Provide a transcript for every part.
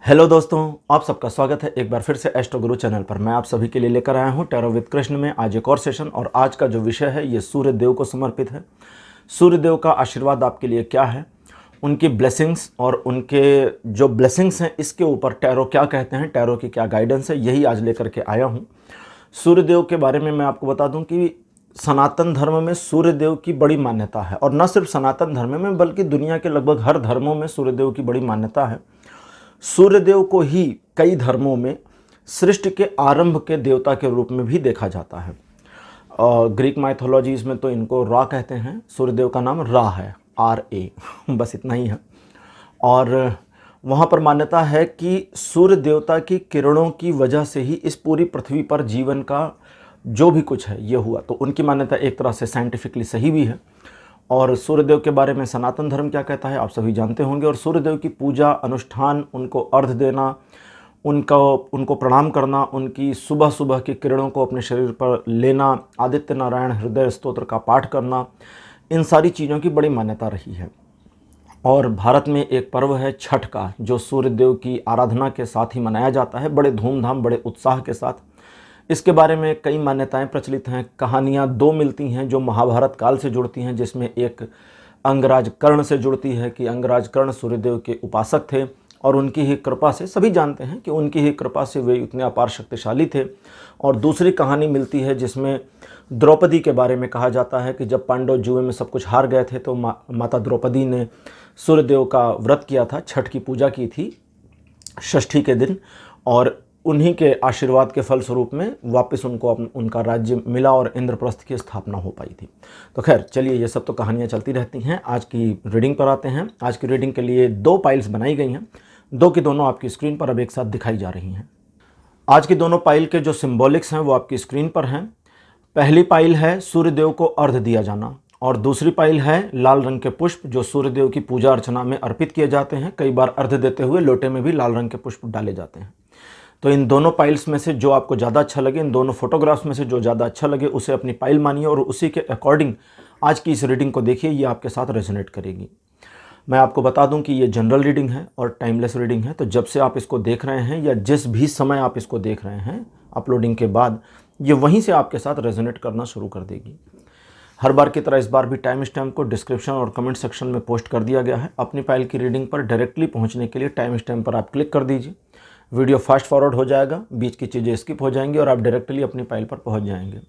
Hello दोस्तों, आप सबका स्वागत है एक बार फिर से एस्ट्रो गुरु चैनल पर। मैं आप सभी के लिए लेकर आया हूं टैरो विद कृष्ण में आज एक और सेशन। और आज का जो विषय है ये सूर्य देव को समर्पित है। सूर्य देव का आशीर्वाद आपके लिए क्या है, उनकी ब्लेसिंग्स और उनके जो ब्लेसिंग्स हैं इसके ऊपर टैरो क्या कहते हैं, टैरो की क्या गाइडेंस है, यही आज लेकर के आया हूँ। सूर्य देव के बारे में मैं आपको बता दूँ कि सनातन धर्म में सूर्य देव की बड़ी मान्यता है। और न सिर्फ सनातन धर्म में बल्कि दुनिया के लगभग हर धर्मों में सूर्य देव की बड़ी मान्यता है। सूर्यदेव को ही कई धर्मों में सृष्टि के आरंभ के देवता के रूप में भी देखा जाता है। ग्रीक माइथोलॉजीज में तो इनको रा कहते हैं। सूर्यदेव का नाम रा है, RA बस इतना ही है। और वहाँ पर मान्यता है कि सूर्य देवता की किरणों की वजह से ही इस पूरी पृथ्वी पर जीवन का जो भी कुछ है ये हुआ। तो उनकी मान्यता एक तरह से साइंटिफिकली सही भी है। और सूर्यदेव के बारे में सनातन धर्म क्या कहता है आप सभी जानते होंगे। और सूर्यदेव की पूजा, अनुष्ठान, उनको अर्घ्य देना, उनको प्रणाम करना, उनकी सुबह सुबह की किरणों को अपने शरीर पर लेना, आदित्य नारायण हृदय स्तोत्र का पाठ करना, इन सारी चीज़ों की बड़ी मान्यता रही है। और भारत में एक पर्व है छठ का, जो सूर्यदेव की आराधना के साथ ही मनाया जाता है, बड़े धूमधाम बड़े उत्साह के साथ। इसके बारे में कई मान्यताएं प्रचलित हैं। कहानियां दो मिलती हैं जो महाभारत काल से जुड़ती हैं, जिसमें एक अंगराज कर्ण से जुड़ती है कि अंगराज कर्ण सूर्यदेव के उपासक थे और उनकी ही कृपा से, सभी जानते हैं कि उनकी ही कृपा से वे इतने अपार शक्तिशाली थे। और दूसरी कहानी मिलती है जिसमें द्रौपदी के बारे में कहा जाता है कि जब पांडव जुए में सब कुछ हार गए थे तो माता द्रौपदी ने सूर्यदेव का व्रत किया था, छठ की पूजा की थी षष्ठी के दिन, और उन्हीं के आशीर्वाद के फलस्वरूप में वापस उनको उनका राज्य मिला और इंद्रप्रस्थ की स्थापना हो पाई थी। तो खैर चलिए, ये सब तो कहानियाँ चलती रहती हैं। आज की रीडिंग पर आते हैं। आज की रीडिंग के लिए दो पाइल्स बनाई गई हैं, दो की दोनों आपकी स्क्रीन पर अब एक साथ दिखाई जा रही हैं। आज की दोनों पाइल के जो सिम्बॉलिक्स हैं वो आपकी स्क्रीन पर हैं। पहली पाइल है सूर्यदेव को अर्घ्य दिया जाना, और दूसरी पाइल है लाल रंग के पुष्प जो सूर्यदेव की पूजा अर्चना में अर्पित किए जाते हैं। कई बार अर्घ्य देते हुए लोटे में भी लाल रंग के पुष्प डाले जाते हैं। तो इन दोनों पाइल्स में से जो आपको ज़्यादा अच्छा लगे, इन दोनों फोटोग्राफ्स में से जो ज़्यादा अच्छा लगे उसे अपनी पाइल मानिए और उसी के अकॉर्डिंग आज की इस रीडिंग को देखिए, ये आपके साथ रेजोनेट करेगी। मैं आपको बता दूं कि ये जनरल रीडिंग है और टाइमलेस रीडिंग है। तो जब से आप इसको देख रहे हैं या जिस भी समय आप इसको देख रहे हैं अपलोडिंग के बाद, ये वहीं से आपके साथ रेजोनेट करना शुरू कर देगी। हर बार की तरह इस बार भी टाइम स्टैम्प को डिस्क्रिप्शन और कमेंट सेक्शन में पोस्ट कर दिया गया है। अपनी पाइल की रीडिंग पर डायरेक्टली पहुँचने के लिए टाइम स्टैम्प पर आप क्लिक कर दीजिए। वीडियो फास्ट फॉरवर्ड हो जाएगा, बीच की चीज़ें स्किप हो जाएंगी और आप डायरेक्टली अपनी पाइल पर पहुंच जाएंगे।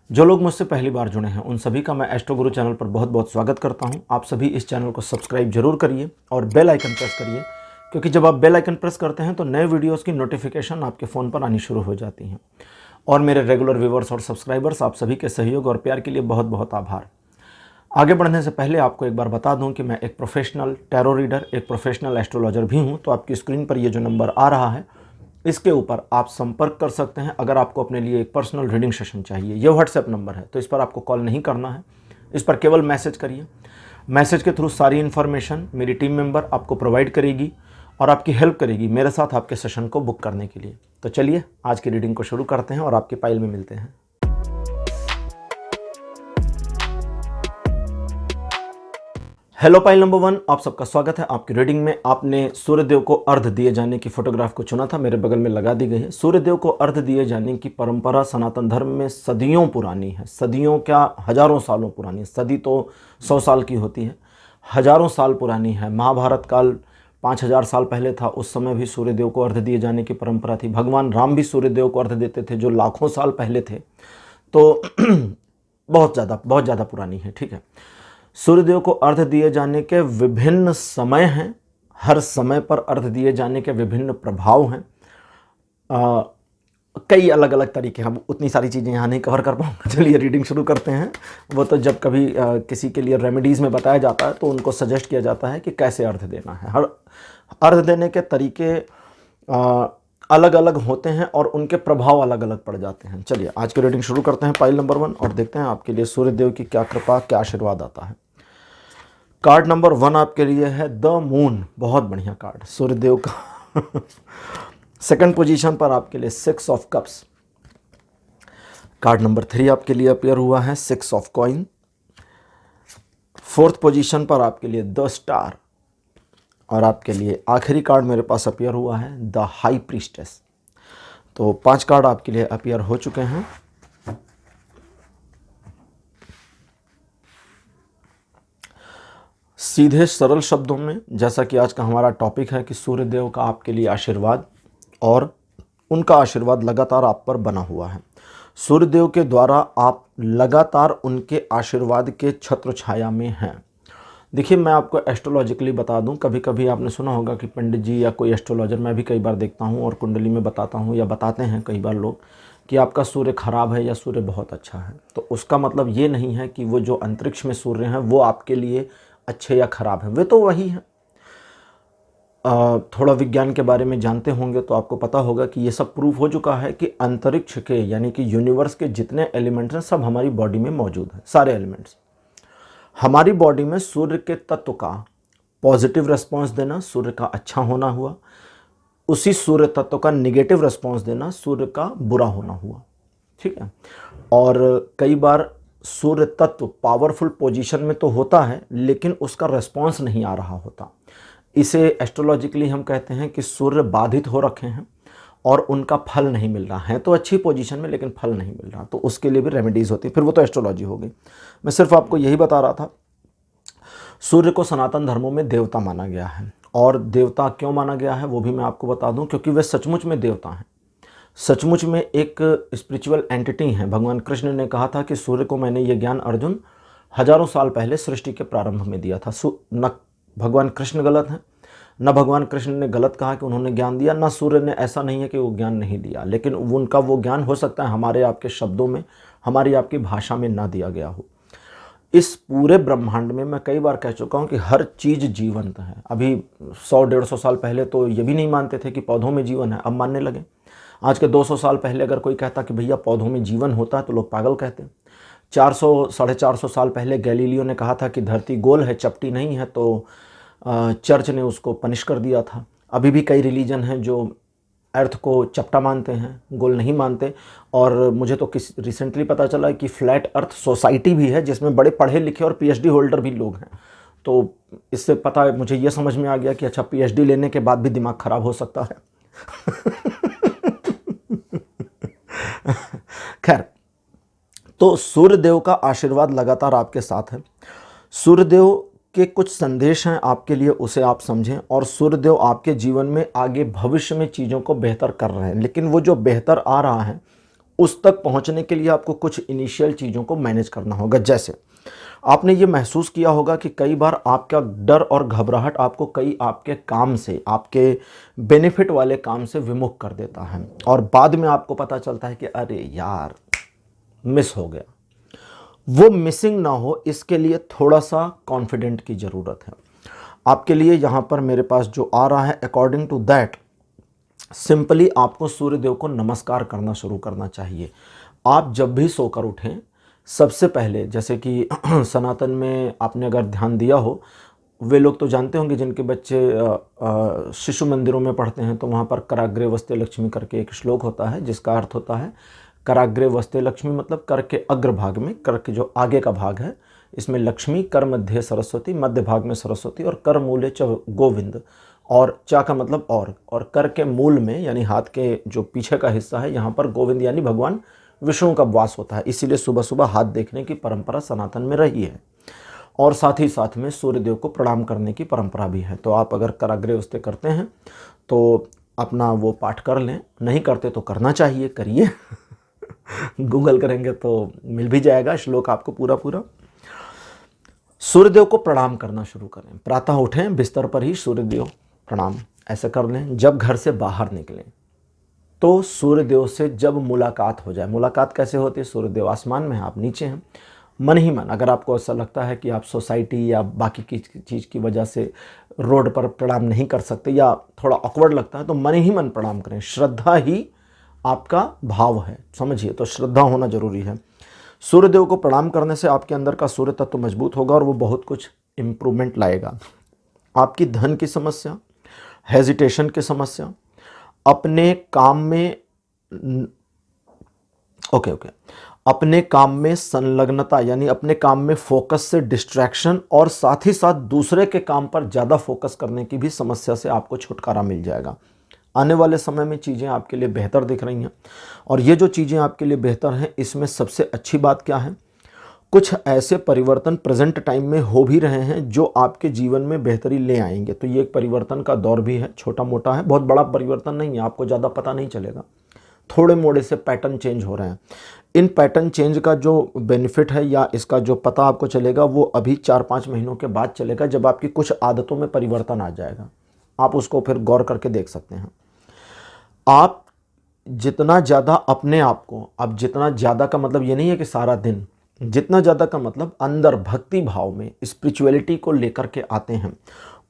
जो लोग मुझसे पहली बार जुड़े हैं उन सभी का मैं एस्ट्रो गुरु चैनल पर बहुत बहुत स्वागत करता हूं। आप सभी इस चैनल को सब्सक्राइब जरूर करिए और बेल आइकन प्रेस करिए, क्योंकि जब आप बेल आइकन प्रेस करते हैं तो नए वीडियोज़ की नोटिफिकेशन आपके फ़ोन पर आनी शुरू हो जाती हैं। और मेरे रेगुलर व्यूवर्स और सब्सक्राइबर्स, आप सभी के सहयोग और प्यार के लिए बहुत बहुत आभार। आगे बढ़ने से पहले आपको एक बार बता दूं कि मैं एक प्रोफेशनल टैरो रीडर, एक प्रोफेशनल एस्ट्रोलॉजर भी हूं। तो आपकी स्क्रीन पर ये जो नंबर आ रहा है इसके ऊपर आप संपर्क कर सकते हैं अगर आपको अपने लिए एक पर्सनल रीडिंग सेशन चाहिए। ये व्हाट्सएप नंबर है, तो इस पर आपको कॉल नहीं करना है, इस पर केवल मैसेज करिए। मैसेज के थ्रू सारी इन्फॉर्मेशन मेरी टीम मेंबर आपको प्रोवाइड करेगी और आपकी हेल्प करेगी मेरे साथ आपके सेशन को बुक करने के लिए। तो चलिए आज की रीडिंग को शुरू करते हैं और आपकी पाइल में मिलते हैं। हेलो पाइल नंबर 1, आप सबका स्वागत है आपकी रीडिंग में। आपने सूर्यदेव को अर्घ्य दिए जाने की फोटोग्राफ को चुना था, मेरे बगल में लगा दी गई है। सूर्यदेव को अर्घ्य दिए जाने की परंपरा सनातन धर्म में सदियों पुरानी है। सदियों क्या, हजारों सालों पुरानी। सदी तो 100 साल की होती है, हजारों साल पुरानी है। महाभारत काल 5000 साल पहले था, उस समय भी सूर्यदेव को अर्घ्य दिए जाने की परंपरा थी। भगवान राम भी सूर्यदेव को अर्घ्य देते थे जो लाखों साल पहले थे। तो बहुत ज़्यादा पुरानी है, ठीक है। सूर्यदेव को अर्घ्य दिए जाने के विभिन्न समय हैं, हर समय पर अर्घ्य दिए जाने के विभिन्न प्रभाव हैं। कई अलग अलग तरीके हैं, अब उतनी सारी चीज़ें यहाँ नहीं कवर कर पाऊँगा। चलिए रीडिंग शुरू करते हैं। वो तो जब कभी किसी के लिए रेमेडीज़ में बताया जाता है तो उनको सजेस्ट किया जाता है कि कैसे अर्घ्य देना है। हर अर्घ्य देने के तरीके अलग अलग होते हैं और उनके प्रभाव अलग अलग पड़ जाते हैं। चलिए आज की रीडिंग शुरू करते हैं पाइल नंबर 1 और देखते हैं आपके लिए सूर्यदेव की क्या कृपा, क्या आशीर्वाद आता है। कार्ड नंबर 1 आपके लिए है द मून। बहुत बढ़िया कार्ड, सूर्यदेव का। सेकंड पोजीशन पर आपके लिए 6 ऑफ कप्स। कार्ड नंबर 3 आपके लिए अपीयर हुआ है 6 ऑफ कॉइन। फोर्थ पोजीशन पर आपके लिए द स्टार और आपके लिए आखिरी कार्ड मेरे पास अपीयर हुआ है द हाई प्रीस्टेस। तो 5 कार्ड आपके लिए अपीयर हो चुके हैं। सीधे सरल शब्दों में, जैसा कि आज का हमारा टॉपिक है कि सूर्यदेव का आपके लिए आशीर्वाद और उनका आशीर्वाद लगातार आप पर बना हुआ है। सूर्यदेव के द्वारा आप लगातार उनके आशीर्वाद के छत्र छाया में हैं। देखिए, मैं आपको एस्ट्रोलॉजिकली बता दूं, कभी कभी आपने सुना होगा कि पंडित जी या कोई एस्ट्रोलॉजर, मैं भी कई बार देखता हूं और कुंडली में बताता हूं या बताते हैं कई बार लोग कि आपका सूर्य खराब है या सूर्य बहुत अच्छा है। तो उसका मतलब ये नहीं है कि वो जो अंतरिक्ष में सूर्य हैं वो आपके लिए अच्छे या खराब हैं, वे तो वही हैं। थोड़ा विज्ञान के बारे में जानते होंगे तो आपको पता होगा कि ये सब प्रूफ हो चुका है कि अंतरिक्ष के यानी कि यूनिवर्स के जितने एलिमेंट्स हैं सब हमारी बॉडी में मौजूद हैं। सारे एलिमेंट्स हमारी बॉडी में सूर्य के तत्व का पॉजिटिव रिस्पॉन्स देना सूर्य का अच्छा होना हुआ, उसी सूर्य तत्व का निगेटिव रिस्पॉन्स देना सूर्य का बुरा होना हुआ। ठीक है। और कई बार सूर्य तत्व पावरफुल पोजीशन में तो होता है लेकिन उसका रिस्पॉन्स नहीं आ रहा होता। इसे एस्ट्रोलॉजिकली हम कहते हैं कि सूर्य बाधित हो रखे हैं और उनका फल नहीं मिल रहा है। तो अच्छी पोजीशन में लेकिन फल नहीं मिल रहा, तो उसके लिए भी रेमेडीज़ होती है। फिर वो तो एस्ट्रोलॉजी हो गई। मैं सिर्फ आपको यही बता रहा था। सूर्य को सनातन धर्मों में देवता माना गया है, और देवता क्यों माना गया है वो भी मैं आपको बता दूं, क्योंकि वे सचमुच में देवता हैं, सचमुच में एक स्पिरिचुअल एंटिटी हैं। भगवान कृष्ण ने कहा था कि सूर्य को मैंने ये ज्ञान अर्जुन हजारों साल पहले सृष्टि के प्रारंभ में दिया था। न भगवान कृष्ण गलत हैं, न भगवान कृष्ण ने गलत कहा कि उन्होंने ज्ञान दिया, न सूर्य ने ऐसा नहीं है कि वो ज्ञान नहीं दिया, लेकिन उनका वो ज्ञान हो सकता है हमारे आपके शब्दों में, हमारी आपकी भाषा में ना दिया गया हो। इस पूरे ब्रह्मांड में मैं कई बार कह चुका हूँ कि हर चीज़ जीवंत है। अभी 100-150 साल पहले तो ये भी नहीं मानते थे कि पौधों में जीवन है, अब मानने लगे। आज के 200 साल पहले अगर कोई कहता कि भैया पौधों में जीवन होता है तो लोग पागल कहते। 400-450 साल पहले गैलीलियो ने कहा था कि धरती गोल है, चपटी नहीं है, तो चर्च ने उसको पनिश कर दिया था। अभी भी कई रिलीजन हैं जो अर्थ को चपटा मानते हैं, गोल नहीं मानते। और मुझे तो रिसेंटली पता चला कि फ्लैट अर्थ सोसाइटी भी है जिसमें बड़े पढ़े लिखे और पीएचडी होल्डर भी लोग हैं। तो इससे पता मुझे ये समझ में आ गया कि अच्छा, पीएचडी लेने के बाद भी दिमाग खराब हो सकता है। खैर, तो सूर्यदेव का आशीर्वाद लगातार आपके साथ है। सूर्यदेव के कुछ संदेश हैं आपके लिए, उसे आप समझें। और सूर्यदेव आपके जीवन में आगे भविष्य में चीज़ों को बेहतर कर रहे हैं, लेकिन वो जो बेहतर आ रहा है उस तक पहुंचने के लिए आपको कुछ इनिशियल चीज़ों को मैनेज करना होगा। जैसे आपने ये महसूस किया होगा कि कई बार आपका डर और घबराहट आपको कई आपके काम से, आपके बेनिफिट वाले काम से विमुख कर देता है, और बाद में आपको पता चलता है कि अरे यार मिस हो गया। वो मिसिंग ना हो इसके लिए थोड़ा सा कॉन्फिडेंट की ज़रूरत है आपके लिए। यहाँ पर मेरे पास जो आ रहा है, अकॉर्डिंग टू दैट, सिंपली आपको सूर्यदेव को नमस्कार करना शुरू करना चाहिए। आप जब भी सोकर उठें, सबसे पहले, जैसे कि सनातन में आपने अगर ध्यान दिया हो, वे लोग तो जानते होंगे जिनके बच्चे शिशु मंदिरों में पढ़ते हैं, तो वहाँ पर कराग्रे वस्ते लक्ष्मी करके एक श्लोक होता है जिसका अर्थ होता है कराग्रे वस्ते लक्ष्मी, मतलब कर के अग्रभाग में, कर के जो आगे का भाग है इसमें लक्ष्मी, कर मध्य सरस्वती, मध्य भाग में सरस्वती, और कर मूले च गोविंद, और चा का मतलब और कर के मूल में यानी हाथ के जो पीछे का हिस्सा है यहाँ पर गोविंद यानी भगवान विष्णु का वास होता है। इसीलिए सुबह सुबह हाथ देखने की परंपरा सनातन में रही है, और साथ ही साथ में सूर्यदेव को प्रणाम करने की परंपरा भी है। तो आप अगर कराग्रे वस्ते करते हैं तो अपना वो पाठ कर लें, नहीं करते तो करना चाहिए, करिए। गूगल करेंगे तो मिल भी जाएगा श्लोक आपको पूरा पूरा। सूर्यदेव को प्रणाम करना शुरू करें। प्रातः उठें, बिस्तर पर ही सूर्यदेव प्रणाम ऐसे कर लें। जब घर से बाहर निकलें तो सूर्यदेव से जब मुलाकात हो जाए, मुलाकात कैसे होती है? सूर्यदेव आसमान में हैं, आप नीचे हैं, मन ही मन, अगर आपको ऐसा लगता है कि आप सोसाइटी या बाकी की चीज़ की वजह से रोड पर प्रणाम नहीं कर सकते या थोड़ा ऑकवर्ड लगता है, तो मन ही मन प्रणाम करें। श्रद्धा ही आपका भाव है, समझिए, तो श्रद्धा होना जरूरी है। सूर्यदेव को प्रणाम करने से आपके अंदर का सूर्य तत्व मजबूत होगा और वो बहुत कुछ इम्प्रूवमेंट लाएगा। आपकी धन की समस्या, हेजिटेशन की समस्या, अपने काम में ओके अपने काम में संलग्नता यानी अपने काम में फोकस से डिस्ट्रैक्शन और साथ ही साथ दूसरे के काम पर ज़्यादा फोकस करने की भी समस्या से आपको छुटकारा मिल जाएगा। आने वाले समय में चीज़ें आपके लिए बेहतर दिख रही हैं और ये जो चीज़ें आपके लिए बेहतर हैं इसमें सबसे अच्छी बात क्या है, कुछ ऐसे परिवर्तन प्रेजेंट टाइम में हो भी रहे हैं जो आपके जीवन में बेहतरी ले आएंगे। तो ये एक परिवर्तन का दौर भी है, छोटा मोटा है, बहुत बड़ा परिवर्तन नहीं है, आपको ज़्यादा पता नहीं चलेगा। थोड़े मोड़े से पैटर्न चेंज हो रहे हैं। इन पैटर्न चेंज का जो बेनिफिट है या इसका जो पता आपको चलेगा वो अभी 4-5 महीनों के बाद चलेगा, जब आपकी कुछ आदतों में परिवर्तन आ जाएगा। आप उसको फिर गौर करके देख सकते हैं। आप जितना ज़्यादा अपने आप को, अब जितना ज़्यादा का मतलब ये नहीं है कि सारा दिन, जितना ज़्यादा का मतलब अंदर भक्ति भाव में स्पिरिचुअलिटी को लेकर के आते हैं,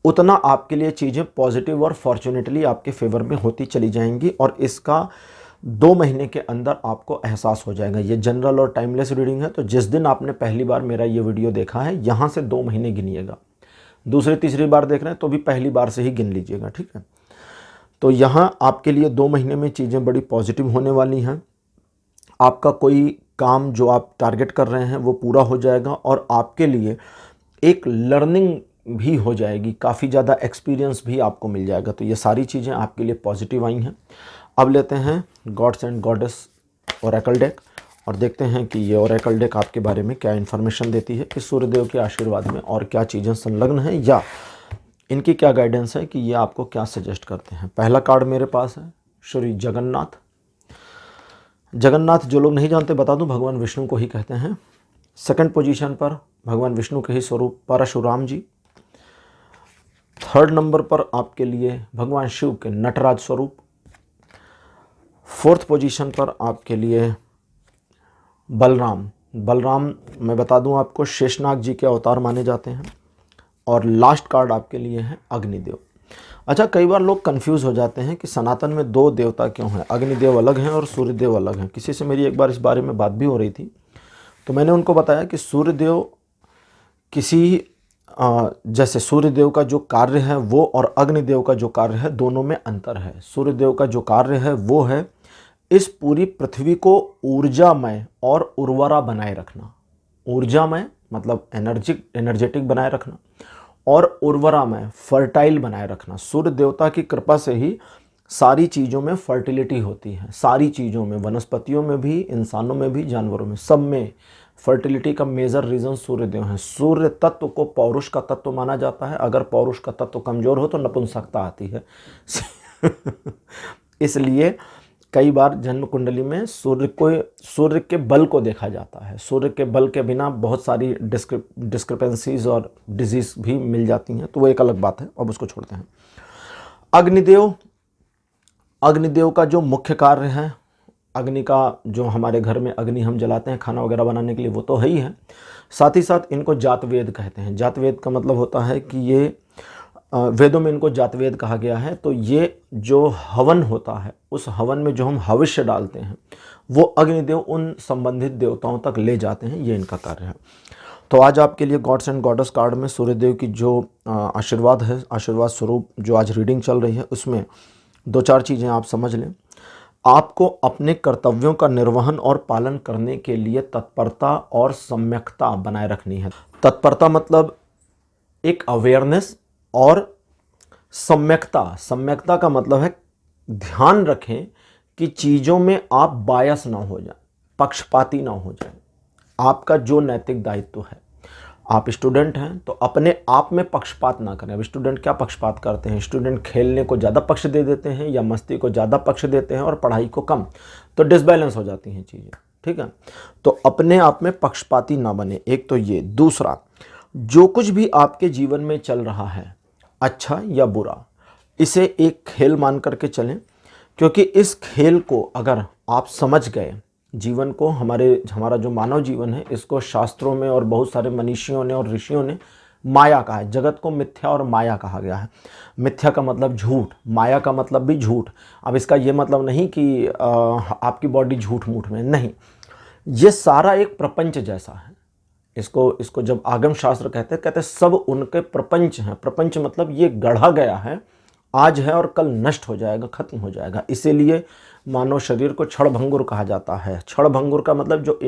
उतना आपके लिए चीज़ें पॉजिटिव और फॉर्चुनेटली आपके फेवर में होती चली जाएंगी और इसका 2 महीने के अंदर आपको एहसास हो जाएगा। ये जनरल और टाइमलेस रीडिंग है, तो जिस दिन आपने पहली बार मेरा ये वीडियो देखा है यहाँ से 2 महीने गिनिएगा। दूसरी तीसरी बार देख रहे हैं तो भी पहली बार से ही गिन लीजिएगा, ठीक है। तो यहाँ आपके लिए 2 महीने में चीज़ें बड़ी पॉजिटिव होने वाली हैं। आपका कोई काम जो आप टारगेट कर रहे हैं वो पूरा हो जाएगा और आपके लिए एक लर्निंग भी हो जाएगी, काफ़ी ज़्यादा एक्सपीरियंस भी आपको मिल जाएगा। तो ये सारी चीज़ें आपके लिए पॉजिटिव आई हैं। अब लेते हैं gods and goddess Oracle deck और देखते हैं कि ये ओरेकल डेक आपके बारे में क्या इन्फॉर्मेशन देती है, इस सूर्यदेव के आशीर्वाद में और क्या चीज़ें संलग्न हैं या इनकी क्या गाइडेंस है कि ये आपको क्या सजेस्ट करते हैं। पहला कार्ड मेरे पास है श्री जगन्नाथ। जगन्नाथ जो लोग नहीं जानते बता दूं, भगवान विष्णु को ही कहते हैं। सेकंड पोजीशन पर भगवान विष्णु के ही स्वरूप परशुराम जी। थर्ड नंबर पर आपके लिए भगवान शिव के नटराज स्वरूप। फोर्थ पोजीशन पर आपके लिए बलराम। बलराम मैं बता दूं आपको शेषनाग जी के अवतार माने जाते हैं। और लास्ट कार्ड आपके लिए है अग्निदेव। अच्छा, कई बार लोग कंफ्यूज हो जाते हैं कि सनातन में 2 देवता क्यों हैं, अग्निदेव अलग हैं और सूर्यदेव अलग हैं। किसी से मेरी एक बार इस बारे में बात भी हो रही थी, तो मैंने उनको बताया कि सूर्यदेव किसी जैसे सूर्यदेव का जो कार्य है वो और अग्निदेव का जो कार्य है दोनों में अंतर है। सूर्यदेव का जो कार्य है वो है इस पूरी पृथ्वी को ऊर्जामय और उर्वरा बनाए रखना। ऊर्जामय मतलब एनर्जेटिक बनाए रखना और उर्वरामय फर्टाइल बनाए रखना। सूर्य देवता की कृपा से ही सारी चीज़ों में फर्टिलिटी होती है, सारी चीज़ों में, वनस्पतियों में भी, इंसानों में भी, जानवरों में, सब में फर्टिलिटी का मेजर रीज़न सूर्यदेव हैं। सूर्य तत्व को पौरुष का तत्व माना जाता है। अगर पौरुष का तत्व कमज़ोर हो तो नपुंसकता आती है इसलिए कई बार जन्म कुंडली में सूर्य के बल को देखा जाता है। सूर्य के बल के बिना बहुत सारी डिस्क्रिपेंसीज और डिजीज़ भी मिल जाती हैं, तो वो एक अलग बात है, अब उसको छोड़ते हैं। अग्निदेव का जो मुख्य कार्य है, अग्नि का जो हमारे घर में अग्नि हम जलाते हैं खाना वगैरह बनाने के लिए, वो तो है ही है। साथ ही साथ इनको जातवेद कहते हैं। जातवेद का मतलब होता है कि ये वेदों में इनको जातवेद कहा गया है। तो ये जो हवन होता है, उस हवन में जो हम हविष्य डालते हैं वो अग्निदेव उन संबंधित देवताओं तक ले जाते हैं, ये इनका कार्य है। तो आज आपके लिए गॉड्स एंड गॉडेस कार्ड में सूर्यदेव की जो आशीर्वाद है, आशीर्वाद स्वरूप जो आज रीडिंग चल रही है, उसमें 2-4 चीज़ें आप समझ लें। आपको अपने कर्तव्यों का निर्वहन और पालन करने के लिए तत्परता और सम्यकता बनाए रखनी है। तत्परता मतलब एक अवेयरनेस और सम्यकता का मतलब है ध्यान रखें कि चीज़ों में आप बायस ना हो जाए, पक्षपाती ना हो जाए। आपका जो नैतिक दायित्व है, आप स्टूडेंट हैं तो अपने आप में पक्षपात ना करें। अब स्टूडेंट क्या पक्षपात करते हैं, स्टूडेंट खेलने को ज़्यादा पक्ष दे देते हैं या मस्ती को ज़्यादा पक्ष देते हैं और पढ़ाई को कम, तो डिसबैलेंस हो जाती हैं चीज़ें, ठीक है। तो अपने आप में पक्षपाती ना बने, एक तो ये। दूसरा, जो कुछ भी आपके जीवन में चल रहा है, अच्छा या बुरा, इसे एक खेल मान करके चलें, क्योंकि इस खेल को अगर आप समझ गए, जीवन को, हमारा जो मानव जीवन है, इसको शास्त्रों में और बहुत सारे मनीषियों ने और ऋषियों ने माया कहा है। जगत को मिथ्या और माया कहा गया है। मिथ्या का मतलब झूठ, माया का मतलब भी झूठ। अब इसका ये मतलब नहीं कि आपकी बॉडी झूठ मूठ में नहीं, ये सारा एक प्रपंच जैसा है। इसको जब आगम शास्त्र कहते हैं सब उनके प्रपंच हैं। प्रपंच मतलब ये गढ़ा गया है, आज है और कल नष्ट हो जाएगा, खत्म हो जाएगा। इसीलिए मानव शरीर को क्षणभंगुर कहा जाता है। क्षणभंगुर का मतलब जो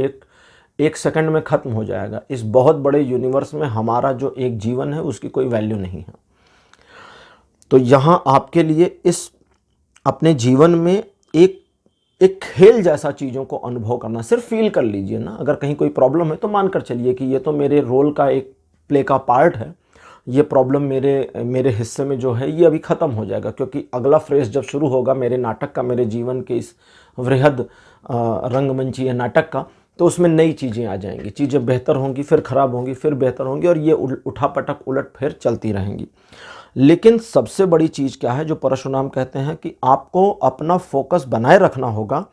एक सेकंड में ख़त्म हो जाएगा। इस बहुत बड़े यूनिवर्स में हमारा जो एक जीवन है उसकी कोई वैल्यू नहीं है। तो यहाँ आपके लिए इस अपने जीवन में एक खेल जैसा चीज़ों को अनुभव करना, सिर्फ फील कर लीजिए ना। अगर कहीं कोई प्रॉब्लम है तो मान कर चलिए कि ये तो मेरे रोल का एक प्ले का पार्ट है, ये प्रॉब्लम मेरे हिस्से में जो है ये अभी ख़त्म हो जाएगा, क्योंकि अगला फ्रेज जब शुरू होगा मेरे नाटक का, मेरे जीवन के इस वृहद रंगमंचीय नाटक का, तो उसमें नई चीज़ें आ जाएंगी, चीज़ें बेहतर होंगी, फिर ख़राब होंगी, फिर बेहतर होंगी, और ये उठापटक उलट फेर चलती रहेंगी। लेकिन सबसे बड़ी चीज़ क्या है जो परशुराम कहते हैं कि आपको अपना फोकस बनाए रखना होगा,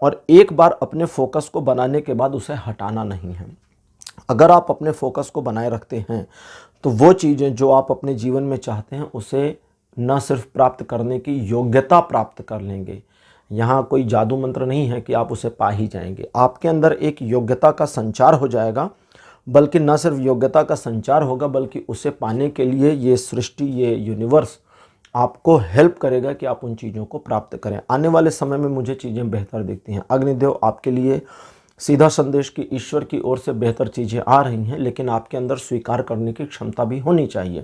और एक बार अपने फोकस को बनाने के बाद उसे हटाना नहीं है। अगर आप अपने फोकस को बनाए रखते हैं तो वो चीज़ें जो आप अपने जीवन में चाहते हैं उसे न सिर्फ प्राप्त करने की योग्यता प्राप्त कर लेंगे। यहाँ कोई जादू मंत्र नहीं है कि आप उसे पा ही जाएंगे। आपके अंदर एक योग्यता का संचार हो जाएगा, बल्कि न सिर्फ योग्यता का संचार होगा बल्कि उसे पाने के लिए ये सृष्टि, ये यूनिवर्स आपको हेल्प करेगा कि आप उन चीज़ों को प्राप्त करें। आने वाले समय में मुझे चीज़ें बेहतर दिखती हैं। अग्निदेव आपके लिए सीधा संदेश कि ईश्वर की ओर से बेहतर चीज़ें आ रही हैं, लेकिन आपके अंदर स्वीकार करने की क्षमता भी होनी चाहिए।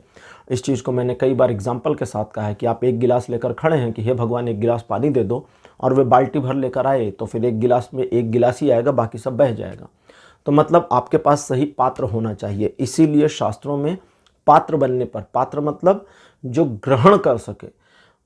इस चीज़ को मैंने कई बार एग्जाम्पल के साथ कहा है कि आप एक गिलास लेकर खड़े हैं कि हे भगवान एक गिलास पानी दे दो, और वे बाल्टी भर लेकर आए तो फिर एक गिलास में एक गिलास ही आएगा, बाकी सब बह जाएगा। तो मतलब आपके पास सही पात्र होना चाहिए। इसीलिए शास्त्रों में पात्र बनने पर, पात्र मतलब जो ग्रहण कर सके,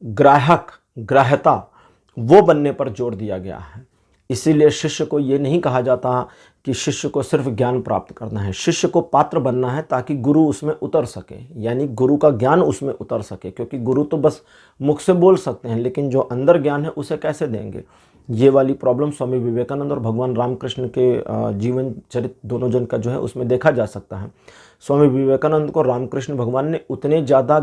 ग्राहक, ग्राह्यता, वो बनने पर जोर दिया गया है। इसीलिए शिष्य को ये नहीं कहा जाता कि शिष्य को सिर्फ ज्ञान प्राप्त करना है, शिष्य को पात्र बनना है ताकि गुरु उसमें उतर सके, यानी गुरु का ज्ञान उसमें उतर सके। क्योंकि गुरु तो बस मुख से बोल सकते हैं, लेकिन जो अंदर ज्ञान है उसे कैसे देंगे। ये वाली प्रॉब्लम स्वामी विवेकानंद और भगवान रामकृष्ण के जीवन चरित्र दोनों जन का जो है उसमें देखा जा सकता है। स्वामी विवेकानंद को रामकृष्ण भगवान ने उतने ज़्यादा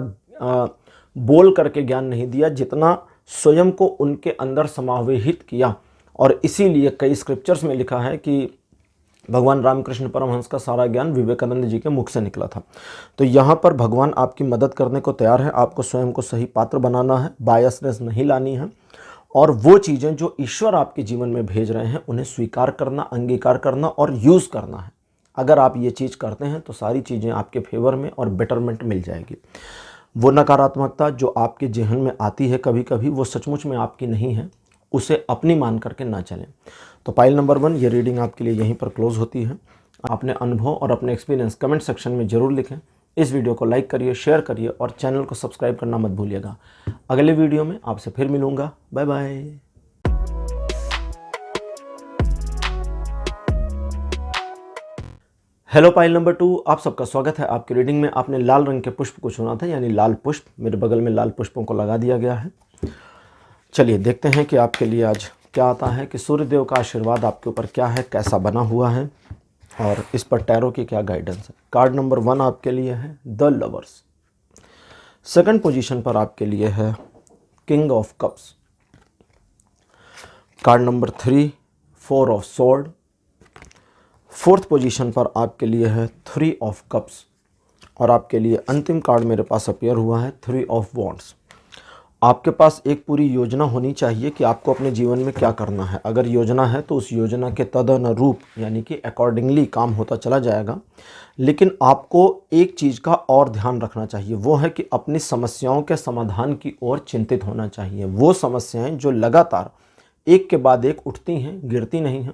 बोल करके ज्ञान नहीं दिया जितना स्वयं को उनके अंदर समावेशित किया। और इसीलिए कई स्क्रिप्चर्स में लिखा है कि भगवान रामकृष्ण परमहंस का सारा ज्ञान विवेकानंद जी के मुख से निकला था। तो यहाँ पर भगवान आपकी मदद करने को तैयार है। आपको स्वयं को सही पात्र बनाना है, बायसनेस नहीं लानी है, और वो चीज़ें जो ईश्वर आपके जीवन में भेज रहे हैं उन्हें स्वीकार करना, अंगीकार करना और यूज़ करना है। अगर आप ये चीज़ करते हैं तो सारी चीज़ें आपके फेवर में और बेटरमेंट मिल जाएगी। वो नकारात्मकता जो आपके जहन में आती है कभी कभी, वो सचमुच में आपकी नहीं है, उसे अपनी मान करके ना चलें। तो पाइल नंबर 1 ये रीडिंग आपके लिए यहीं पर क्लोज होती है। अपने अनुभव और अपने एक्सपीरियंस कमेंट सेक्शन में ज़रूर लिखें। इस वीडियो को लाइक करिए, शेयर करिए और चैनल को सब्सक्राइब करना मत भूलिएगा। अगले वीडियो में आपसे फिर मिलूँगा। Bye bye. हेलो पाइल नंबर 2, आप सबका स्वागत है। आपकी रीडिंग में आपने लाल रंग के पुष्प को चुना था, यानी लाल पुष्प। मेरे बगल में लाल पुष्पों को लगा दिया गया है। चलिए देखते हैं कि आपके लिए आज क्या आता है, कि सूर्यदेव का आशीर्वाद आपके ऊपर क्या है, कैसा बना हुआ है, और इस पर टैरो की क्या गाइडेंस है। कार्ड नंबर 1 आपके लिए है द लवर्स। सेकंड पोजीशन पर आपके लिए है king of cups. Card number 3 4 of sword. Fourth position पर आपके लिए है 3 ऑफ कप्स, और आपके लिए अंतिम कार्ड मेरे पास अपीयर हुआ है 3 ऑफ वॉन्ड्स। आपके पास एक पूरी योजना होनी चाहिए कि आपको अपने जीवन में क्या करना है। अगर योजना है तो उस योजना के तदनुरूप, यानी कि अकॉर्डिंगली काम होता चला जाएगा। लेकिन आपको एक चीज़ का और ध्यान रखना चाहिए, वो है कि अपनी समस्याओं के समाधान की ओर चिंतित होना चाहिए। वो समस्याएं जो लगातार एक के बाद एक उठती हैं, गिरती नहीं हैं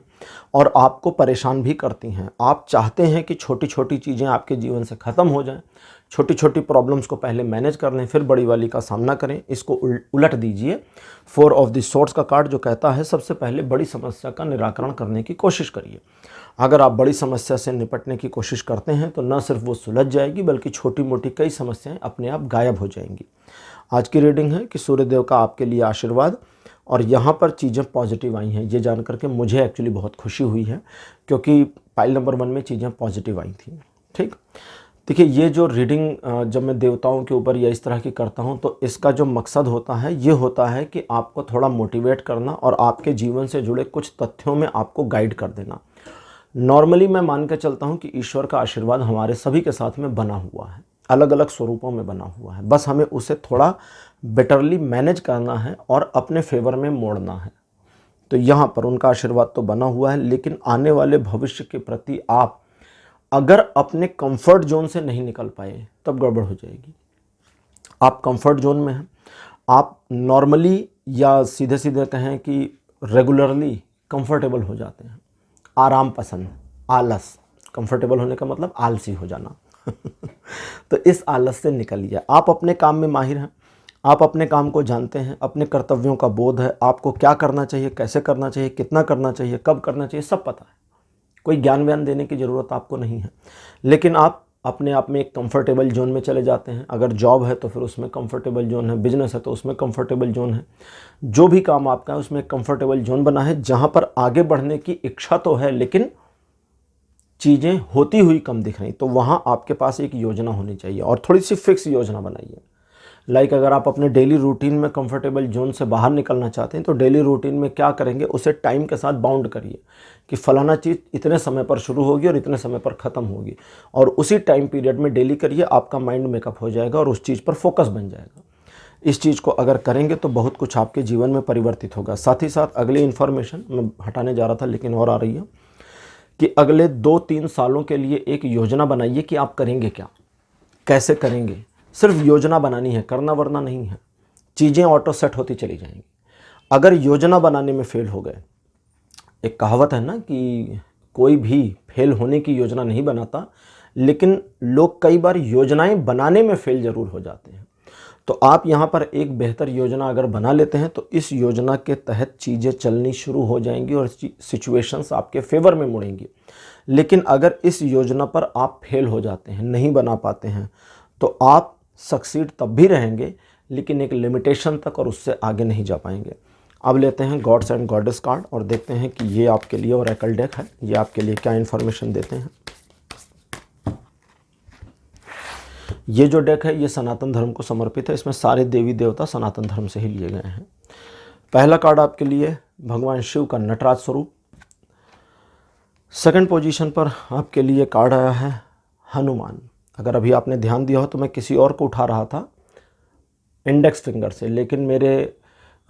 और आपको परेशान भी करती हैं। आप चाहते हैं कि छोटी छोटी चीज़ें आपके जीवन से ख़त्म हो जाएं, छोटी छोटी प्रॉब्लम्स को पहले मैनेज कर लें, फिर बड़ी वाली का सामना करें। इसको उलट दीजिए। 4 ऑफ द स्वॉर्ड्स का कार्ड जो कहता है सबसे पहले बड़ी समस्या का निराकरण करने की कोशिश करिए। अगर आप बड़ी समस्या से निपटने की कोशिश करते हैं तो न सिर्फ वो सुलझ जाएगी, बल्कि छोटी मोटी कई समस्याएं अपने आप गायब हो जाएंगी। आज की रीडिंग है कि सूर्यदेव का आपके लिए आशीर्वाद, और यहाँ पर चीज़ें पॉजिटिव आई हैं। ये जान करके मुझे एक्चुअली बहुत खुशी हुई है, क्योंकि पाइल नंबर 1 में चीज़ें पॉजिटिव आई थी। ठीक, देखिए ये जो रीडिंग जब मैं देवताओं के ऊपर या इस तरह की करता हूँ तो इसका जो मकसद होता है ये होता है कि आपको थोड़ा मोटिवेट करना और आपके जीवन से जुड़े कुछ तथ्यों में आपको गाइड कर देना। नॉर्मली मैं मान के चलता हूँ कि ईश्वर का आशीर्वाद हमारे सभी के साथ में बना हुआ है, अलग अलग स्वरूपों में बना हुआ है। बस हमें उसे थोड़ा बेटरली मैनेज करना है और अपने फेवर में मोड़ना है। तो यहाँ पर उनका आशीर्वाद तो बना हुआ है, लेकिन आने वाले भविष्य के प्रति आप अगर अपने कंफर्ट जोन से नहीं निकल पाए तब गड़बड़ हो जाएगी। आप कंफर्ट जोन में हैं, आप नॉर्मली या सीधे सीधे कहें कि रेगुलरली कंफर्टेबल हो जाते हैं, आराम पसंद, आलस। कंफर्टेबल होने का मतलब आलसी हो जाना तो इस आलस से निकलिए। आप अपने काम में माहिर हैं, आप अपने काम को जानते हैं, अपने कर्तव्यों का बोध है, आपको क्या करना चाहिए, कैसे करना चाहिए, कितना करना चाहिए, कब करना चाहिए, सब पता है। कोई ज्ञान व्यान देने की ज़रूरत आपको नहीं है, लेकिन आप अपने आप में एक कंफर्टेबल जोन में चले जाते हैं। अगर जॉब है तो फिर उसमें कंफर्टेबल जोन है, बिजनेस है तो उसमें कंफर्टेबल जोन है, जो भी काम आपका है उसमें कंफर्टेबल जोन बना है, जहाँ पर आगे बढ़ने की इच्छा तो है लेकिन चीज़ें होती हुई कम दिख रही। तो वहाँ आपके पास एक योजना होनी चाहिए और थोड़ी सी फिक्स योजना बनाइए। अगर आप अपने डेली रूटीन में कंफर्टेबल जोन से बाहर निकलना चाहते हैं तो डेली रूटीन में क्या करेंगे उसे टाइम के साथ बाउंड करिए कि फलाना चीज़ इतने समय पर शुरू होगी और इतने समय पर ख़त्म होगी, और उसी टाइम पीरियड में डेली करिए। आपका माइंड मेकअप हो जाएगा और उस चीज़ पर फोकस बन जाएगा। इस चीज़ को अगर करेंगे तो बहुत कुछ आपके जीवन में परिवर्तित होगा। साथ ही साथ अगली इन्फॉर्मेशन मैं हटाने जा रहा था लेकिन और आ रही है कि अगले 2-3 सालों के लिए एक योजना बनाइए कि आप करेंगे क्या, कैसे करेंगे। सिर्फ योजना बनानी है, करना वरना नहीं है। चीज़ें ऑटो सेट होती चली जाएंगी। अगर योजना बनाने में फेल हो गए, एक कहावत है ना कि कोई भी फेल होने की योजना नहीं बनाता, लेकिन लोग कई बार योजनाएं बनाने में फेल ज़रूर हो जाते हैं। तो आप यहाँ पर एक बेहतर योजना अगर बना लेते हैं तो इस योजना के तहत चीज़ें चलनी शुरू हो जाएंगी और सिचुएशंस आपके फेवर में मुड़ेंगी। लेकिन अगर इस योजना पर आप फेल हो जाते हैं, नहीं बना पाते हैं, तो आप सक्सीड तब भी रहेंगे लेकिन एक लिमिटेशन तक, और उससे आगे नहीं जा पाएंगे। अब लेते हैं गॉड्स एंड गॉडेस कार्ड और देखते हैं कि ये आपके लिए, ओरेकल डेक है, ये आपके लिए क्या इन्फॉर्मेशन देते हैं। ये जो डेक है ये सनातन धर्म को समर्पित है। इसमें सारे देवी देवता सनातन धर्म से ही लिए गए हैं। पहला कार्ड आपके लिए भगवान शिव का नटराज स्वरूप। सेकंड पोजीशन पर आपके लिए कार्ड आया है हनुमान। अगर अभी आपने ध्यान दिया हो तो मैं किसी और को उठा रहा था इंडेक्स फिंगर से, लेकिन मेरे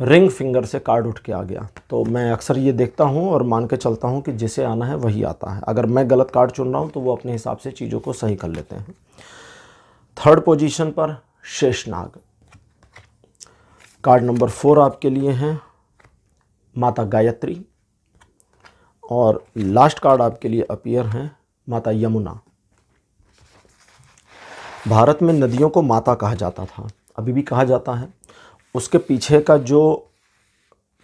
रिंग फिंगर से कार्ड उठ के आ गया। तो मैं अक्सर ये देखता हूँ और मान के चलता हूँ कि जिसे आना है वही आता है। अगर मैं गलत कार्ड चुन रहा हूँ तो वो अपने हिसाब से चीज़ों को सही कर लेते हैं। थर्ड पोजीशन पर शेषनाग। कार्ड नंबर 4 आपके लिए हैं माता गायत्री, और लास्ट कार्ड आपके लिए अपीयर हैं माता यमुना। भारत में नदियों को माता कहा जाता था, अभी भी कहा जाता है। उसके पीछे का जो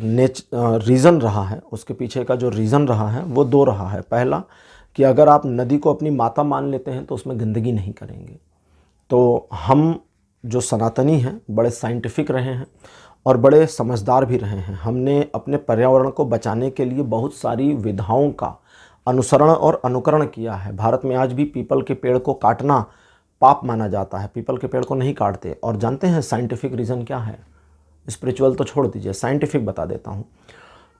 रीज़न रहा है, वो दो रहा है। पहला कि अगर आप नदी को अपनी माता मान लेते हैं तो उसमें गंदगी नहीं करेंगे। तो हम जो सनातनी हैं बड़े साइंटिफिक रहे हैं और बड़े समझदार भी रहे हैं। हमने अपने पर्यावरण को बचाने के लिए बहुत सारी विधाओं का अनुसरण और अनुकरण किया है। भारत में आज भी पीपल के पेड़ को काटना पाप माना जाता है, पीपल के पेड़ को नहीं काटते। और जानते हैं साइंटिफिक रीज़न क्या है? स्पिरिचुअल तो छोड़ दीजिए, साइंटिफिक बता देता हूँ।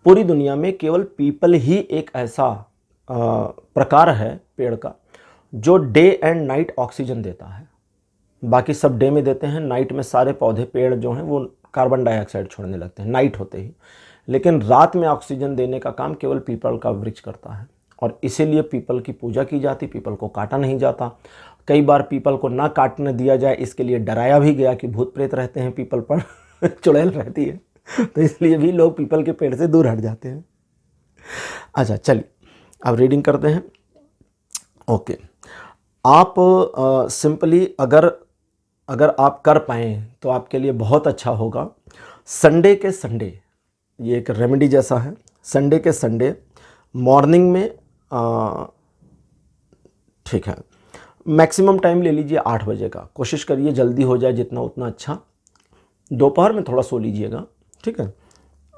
पूरी दुनिया में केवल पीपल ही एक ऐसा प्रकार है पेड़ का जो डे एंड नाइट ऑक्सीजन देता है। बाकी सब डे में देते हैं, नाइट में सारे पौधे पेड़ जो हैं वो कार्बन डाइऑक्साइड छोड़ने लगते हैं नाइट होते ही। लेकिन रात में ऑक्सीजन देने का काम केवल पीपल का वृक्ष करता है, और इसीलिए पीपल की पूजा की जाती, पीपल को काटा नहीं जाता। कई बार पीपल को ना काटने दिया जाए इसके लिए डराया भी गया कि भूत प्रेत रहते हैं पीपल पर चुड़ैल रहती है, तो इसलिए भी लोग पीपल के पेड़ से दूर हट जाते हैं। अच्छा चलिए अब रीडिंग करते हैं। ओके, आप सिंपली अगर आप कर पाएँ तो आपके लिए बहुत अच्छा होगा। संडे के संडे, ये एक रेमेडी जैसा है, संडे के संडे मॉर्निंग में ठीक है, मैक्सिमम टाइम ले लीजिए 8 बजे का, कोशिश करिए जल्दी हो जाए जितना उतना अच्छा। दोपहर में थोड़ा सो लीजिएगा, ठीक है,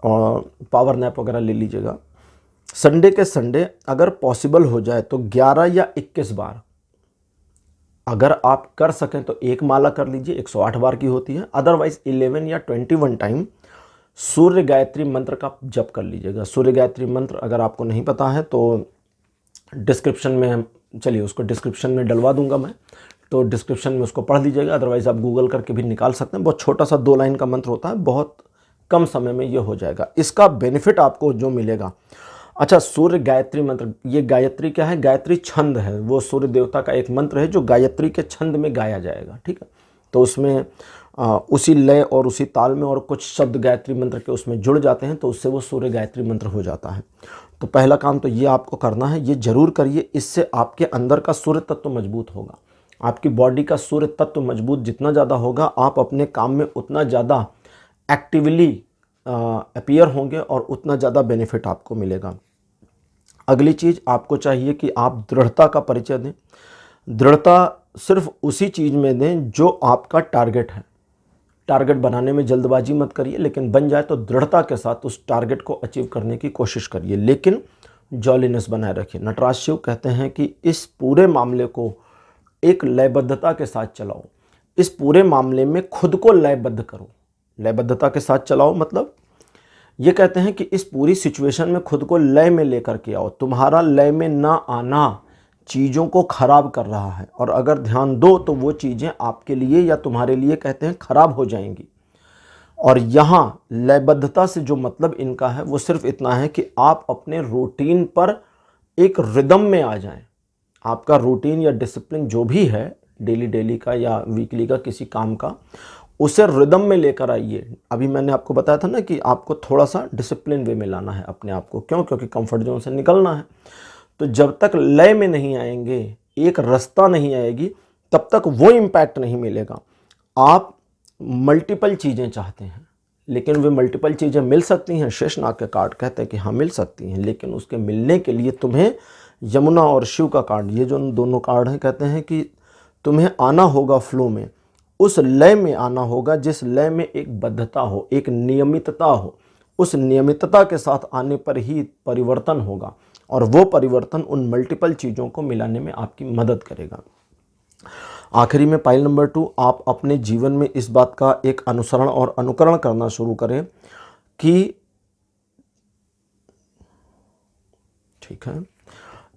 और पावर नैप वगैरह ले लीजिएगा। संडे के संडे अगर पॉसिबल हो जाए तो 11 या 21 बार अगर आप कर सकें तो एक माला कर लीजिए, 108 बार की होती है। अदरवाइज 11 या 21 टाइम सूर्य गायत्री मंत्र का जप कर लीजिएगा। सूर्य गायत्री मंत्र अगर आपको नहीं पता है तो डिस्क्रिप्शन में, चलिए उसको डिस्क्रिप्शन में डलवा दूंगा मैं, तो डिस्क्रिप्शन में उसको पढ़ लीजिएगा। अदरवाइज़ आप गूगल करके भी निकाल सकते हैं। बहुत छोटा सा 2 लाइन का मंत्र होता है, बहुत कम समय में ये हो जाएगा। इसका बेनिफिट आपको जो मिलेगा, अच्छा, सूर्य गायत्री मंत्र, ये गायत्री क्या है? गायत्री छंद है, वो सूर्य देवता का एक मंत्र है जो गायत्री के छंद में गाया जाएगा, ठीक है। तो उसमें उसी लय और उसी ताल में और कुछ शब्द गायत्री मंत्र के उसमें जुड़ जाते हैं, तो उससे वो सूर्य गायत्री मंत्र हो जाता है। तो पहला काम तो ये आपको करना है, ये जरूर करिए। इससे आपके अंदर का सूर्य तत्व मजबूत होगा, आपकी बॉडी का सूर्य तत्व मजबूत जितना ज़्यादा होगा, आप अपने काम में उतना ज़्यादा एक्टिवली अपीयर होंगे और उतना ज़्यादा बेनिफिट आपको मिलेगा। अगली चीज़ आपको चाहिए कि आप दृढ़ता का परिचय दें। दृढ़ता सिर्फ उसी चीज़ में दें जो आपका टारगेट है। टारगेट बनाने में जल्दबाजी मत करिए, लेकिन बन जाए तो दृढ़ता के साथ उस टारगेट को अचीव करने की कोशिश करिए, लेकिन जॉलीनेस बनाए रखिए। नटराज शिव कहते हैं कि इस पूरे मामले को एक लयबद्धता के साथ चलाओ। इस पूरे मामले में खुद को लयबद्ध करो। लयबद्धता के साथ चलाओ मतलब ये कहते हैं कि इस पूरी सिचुएशन में खुद को लय में लेकर के आओ। तुम्हारा लय में ना आना चीज़ों को खराब कर रहा है, और अगर ध्यान दो तो वो चीज़ें आपके लिए या तुम्हारे लिए कहते हैं खराब हो जाएंगी। और यहाँ लयबद्धता से जो मतलब इनका है वो सिर्फ इतना है कि आप अपने रूटीन पर एक रिदम में आ जाएं। आपका रूटीन या डिसिप्लिन जो भी है, डेली का या वीकली का किसी काम का, उसे रिदम में लेकर आइए। अभी मैंने आपको बताया था ना कि आपको थोड़ा सा डिसिप्लिन वे में लाना है अपने आप को। क्यों? क्योंकि कंफर्ट जोन से निकलना है। तो जब तक लय में नहीं आएंगे, एक रास्ता नहीं आएगी, तब तक वो इम्पैक्ट नहीं मिलेगा। आप मल्टीपल चीज़ें चाहते हैं, लेकिन वे मल्टीपल चीज़ें मिल सकती हैं। शेषनाग के कार्ड कहते हैं कि हाँ मिल सकती हैं, लेकिन उसके मिलने के लिए तुम्हें यमुना और शिव का कार्ड, ये जो दोनों कार्ड हैं, कहते हैं कि तुम्हें आना होगा फ्लो में, उस लय में आना होगा जिस लय में एक बद्धता हो, एक नियमितता हो। उस नियमितता के साथ आने पर ही परिवर्तन होगा, और वो परिवर्तन उन मल्टीपल चीज़ों को मिलाने में आपकी मदद करेगा। आखिरी में पाइल नंबर 2, आप अपने जीवन में इस बात का एक अनुसरण और अनुकरण करना शुरू करें कि ठीक है,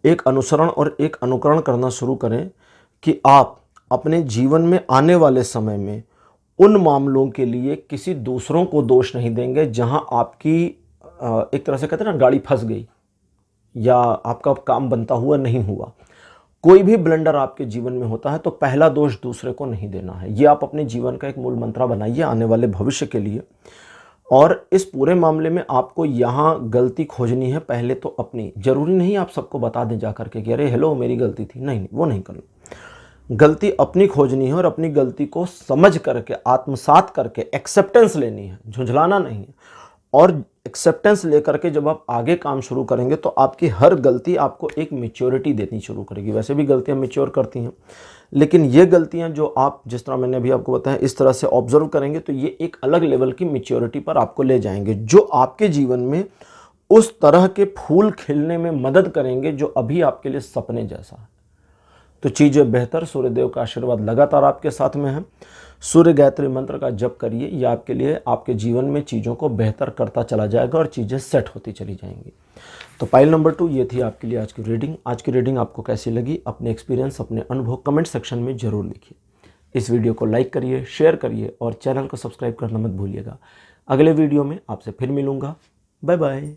एक अनुसरण और एक अनुकरण करना शुरू करें कि आप अपने जीवन में आने वाले समय में उन मामलों के लिए किसी दूसरों को दोष नहीं देंगे जहां आपकी एक तरह से कहते हैं ना, गाड़ी फंस गई या आपका काम बनता हुआ नहीं हुआ। कोई भी ब्लंडर आपके जीवन में होता है तो पहला दोष दूसरे को नहीं देना है। ये आप अपने जीवन का एक मूल मंत्र बनाइए आने वाले भविष्य के लिए। और इस पूरे मामले में आपको यहाँ गलती खोजनी है पहले तो अपनी। जरूरी नहीं आप सबको बता दें जा करके कि अरे हेलो मेरी गलती थी, नहीं, वो नहीं करना। गलती अपनी खोजनी है और अपनी गलती को समझ करके, आत्मसात करके एक्सेप्टेंस लेनी है, झुंझलाना नहीं है। और एक्सेप्टेंस लेकर के जब आप आगे काम शुरू करेंगे तो आपकी हर गलती आपको एक मैच्योरिटी देनी शुरू करेगी। वैसे भी गलतियां मैच्योर करती हैं, लेकिन ये गलतियां जो आप, जिस तरह मैंने अभी आपको बताया, इस तरह से ऑब्जर्व करेंगे तो ये एक अलग लेवल की मैच्योरिटी पर आपको ले जाएंगे, जो आपके जीवन में उस तरह के फूल खिलने में मदद करेंगे जो अभी आपके लिए सपने जैसा है। तो चीज़ें बेहतर, सूर्यदेव का आशीर्वाद लगातार आपके साथ में है। सूर्य गायत्री मंत्र का जप करिए, यह आपके लिए आपके जीवन में चीज़ों को बेहतर करता चला जाएगा और चीज़ें सेट होती चली जाएंगी। तो पाइल नंबर 2 ये थी आपके लिए आज की रीडिंग। आज की रीडिंग आपको कैसी लगी? अपने एक्सपीरियंस, अपने अनुभव कमेंट सेक्शन में ज़रूर लिखिए। इस वीडियो को लाइक करिए, शेयर करिए और चैनल को सब्सक्राइब करना मत भूलिएगा। अगले वीडियो में आपसे फिर मिलूँगा। Bye bye.